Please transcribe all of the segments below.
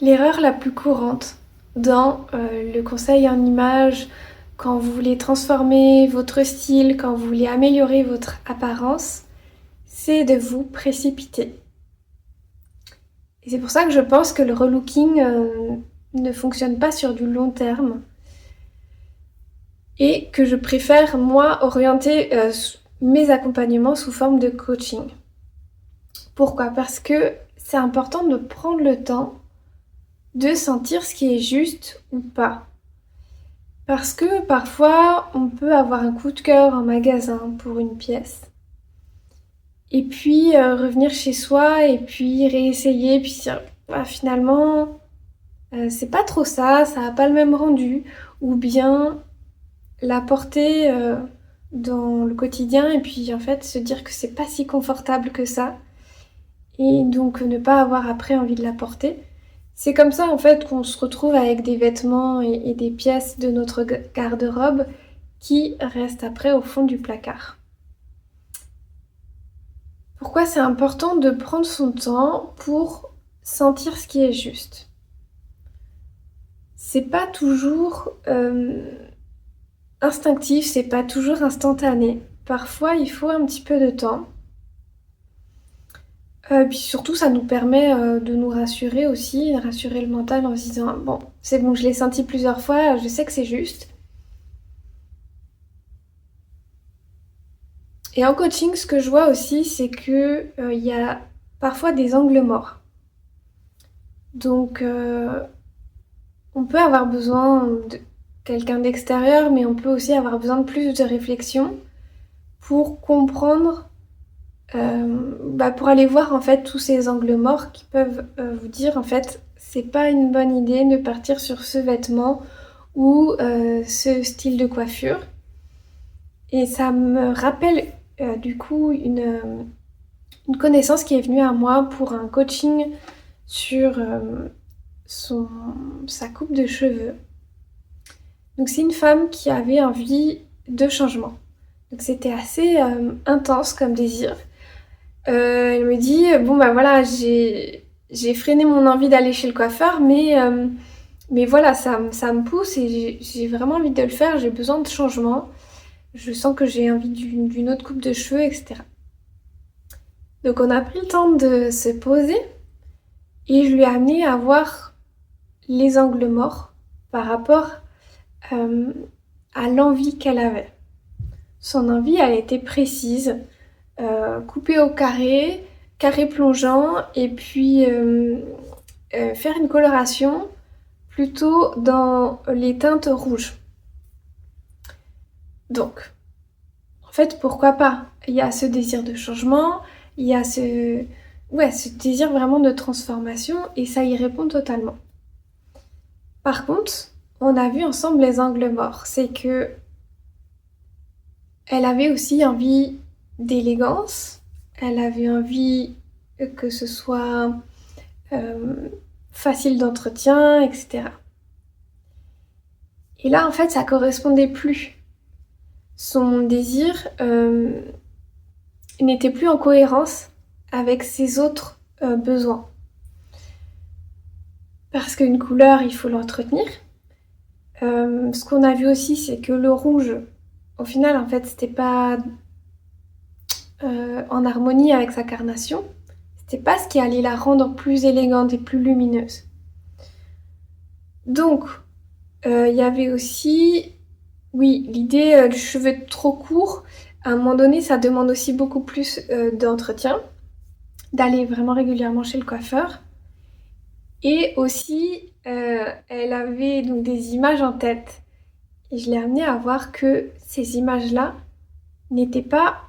L'erreur la plus courante dans le conseil en images, quand vous voulez transformer votre style, quand vous voulez améliorer votre apparence, c'est de vous précipiter. Et c'est pour ça que je pense que le relooking ne fonctionne pas sur du long terme et que je préfère, moi, orienter mes accompagnements sous forme de coaching. Pourquoi ? Parce que c'est important de prendre le temps de sentir ce qui est juste ou pas. Parce que parfois, on peut avoir un coup de cœur en magasin pour une pièce. Et puis revenir chez soi et puis réessayer, puis dire finalement, c'est pas trop ça, ça a pas le même rendu. Ou bien la porter dans le quotidien et puis en fait se dire que c'est pas si confortable que ça. Et donc ne pas avoir après envie de la porter. C'est comme ça en fait qu'on se retrouve avec des vêtements et des pièces de notre garde-robe qui restent après au fond du placard. Pourquoi c'est important de prendre son temps pour sentir ce qui est juste ? C'est pas toujours instinctif, c'est pas toujours instantané. Parfois il faut un petit peu de temps. Puis surtout, ça nous permet de nous rassurer aussi, de rassurer le mental en se disant bon, c'est bon, je l'ai senti plusieurs fois, je sais que c'est juste. Et en coaching, ce que je vois aussi, c'est que il y a parfois des angles morts. Donc, on peut avoir besoin de quelqu'un d'extérieur, mais on peut aussi avoir besoin de plus de réflexion pour comprendre, pour aller voir en fait tous ces angles morts qui peuvent vous dire en fait c'est pas une bonne idée de partir sur ce vêtement ou ce style de coiffure. Et ça me rappelle du coup une connaissance qui est venue à moi pour un coaching sur sa coupe de cheveux. Donc c'est une femme qui avait envie de changement. Donc c'était assez intense comme désir. Elle me dit bon bah voilà, j'ai freiné mon envie d'aller chez le coiffeur, mais voilà, ça me pousse et j'ai vraiment envie de le faire, j'ai besoin de changement. Je sens que j'ai envie d'une autre coupe de cheveux, etc. Donc on a pris le temps de se poser et je lui ai amené à voir les angles morts par rapport à l'envie qu'elle avait. Son envie, elle était précise, coupée au carré, carré plongeant, et puis faire une coloration plutôt dans les teintes rouges. Donc, en fait, pourquoi pas ? Il y a ce désir de changement, il y a ce désir vraiment de transformation, et ça y répond totalement. Par contre, on a vu ensemble les angles morts. C'est que elle avait aussi envie d'élégance, elle avait envie que ce soit facile d'entretien, etc. Et là, en fait, ça correspondait plus. Son désir n'était plus en cohérence avec ses autres besoins. Parce qu'une couleur, il faut l'entretenir. Ce qu'on a vu aussi, c'est que le rouge, au final, en fait, c'était pas en harmonie avec sa carnation. C'était pas ce qui allait la rendre plus élégante et plus lumineuse. Donc, il y avait aussi, oui, l'idée du cheveu trop court. À un moment donné, ça demande aussi beaucoup plus d'entretien, d'aller vraiment régulièrement chez le coiffeur. Et aussi, elle avait donc des images en tête. Et je l'ai amenée à voir que ces images-là n'étaient pas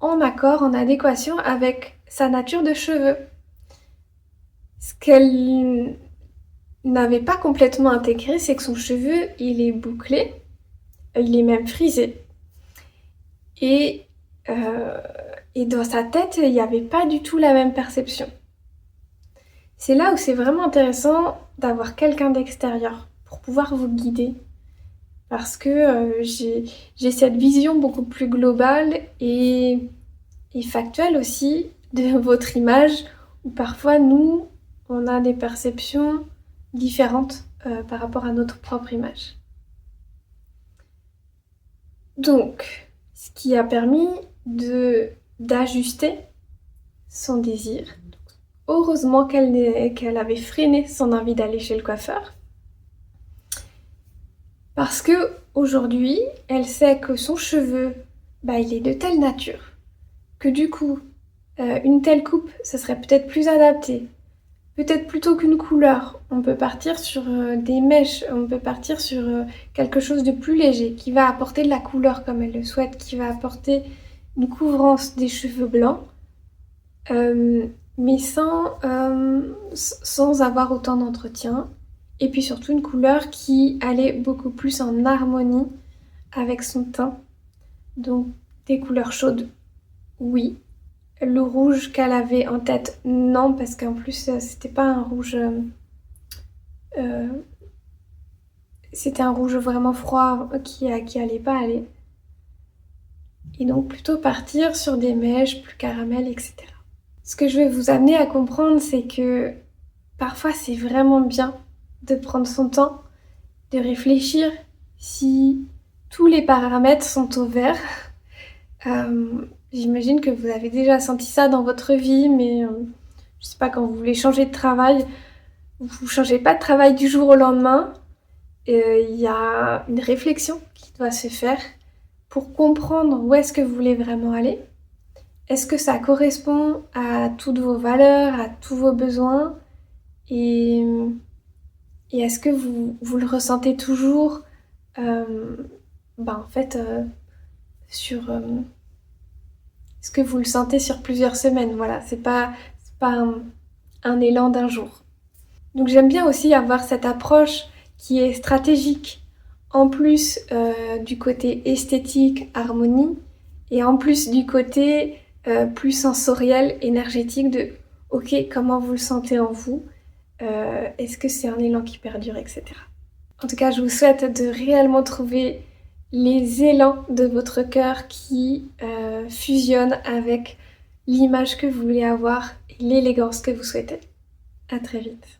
en accord, en adéquation avec sa nature de cheveux. Ce qu'elle n'avait pas complètement intégré, c'est que son cheveu, il est bouclé, il est même frisé. Et dans sa tête, il n'y avait pas du tout la même perception. C'est là où c'est vraiment intéressant d'avoir quelqu'un d'extérieur pour pouvoir vous guider. Parce que j'ai cette vision beaucoup plus globale et factuelle aussi de votre image, où parfois nous, on a des perceptions différentes par rapport à notre propre image. Donc, ce qui a permis d'ajuster son désir. Heureusement qu'elle avait freiné son envie d'aller chez le coiffeur. Parce que aujourd'hui, elle sait que son cheveu, il est de telle nature que du coup, une telle coupe, ça serait peut-être plus adapté. Peut-être plutôt qu'une couleur, on peut partir sur des mèches, on peut partir sur quelque chose de plus léger, qui va apporter de la couleur comme elle le souhaite, qui va apporter une couvrance des cheveux blancs, mais sans avoir autant d'entretien. Et puis surtout une couleur qui allait beaucoup plus en harmonie avec son teint. Donc des couleurs chaudes, oui. Le rouge qu'elle avait en tête, non, parce qu'en plus c'était pas un rouge... c'était un rouge vraiment froid qui allait pas aller. Et donc plutôt partir sur des mèches plus caramel, etc. Ce que je vais vous amener à comprendre, c'est que parfois c'est vraiment bien de prendre son temps, de réfléchir si tous les paramètres sont au vert. J'imagine que vous avez déjà senti ça dans votre vie, mais je sais pas, quand vous voulez changer de travail, vous changez pas de travail du jour au lendemain. Il y a une réflexion qui doit se faire pour comprendre où est-ce que vous voulez vraiment aller. Est-ce que ça correspond à toutes vos valeurs, à tous vos besoins et est-ce que vous le ressentez toujours sur... est-ce que vous le sentez sur plusieurs semaines? Voilà, c'est pas un élan d'un jour. Donc j'aime bien aussi avoir cette approche qui est stratégique, en plus du côté esthétique, harmonie, et en plus du côté plus sensoriel, énergétique de « ok, comment vous le sentez en vous ?» est-ce que c'est un élan qui perdure, etc. En tout cas, je vous souhaite de réellement trouver les élans de votre cœur qui fusionnent avec l'image que vous voulez avoir et l'élégance que vous souhaitez. À très vite.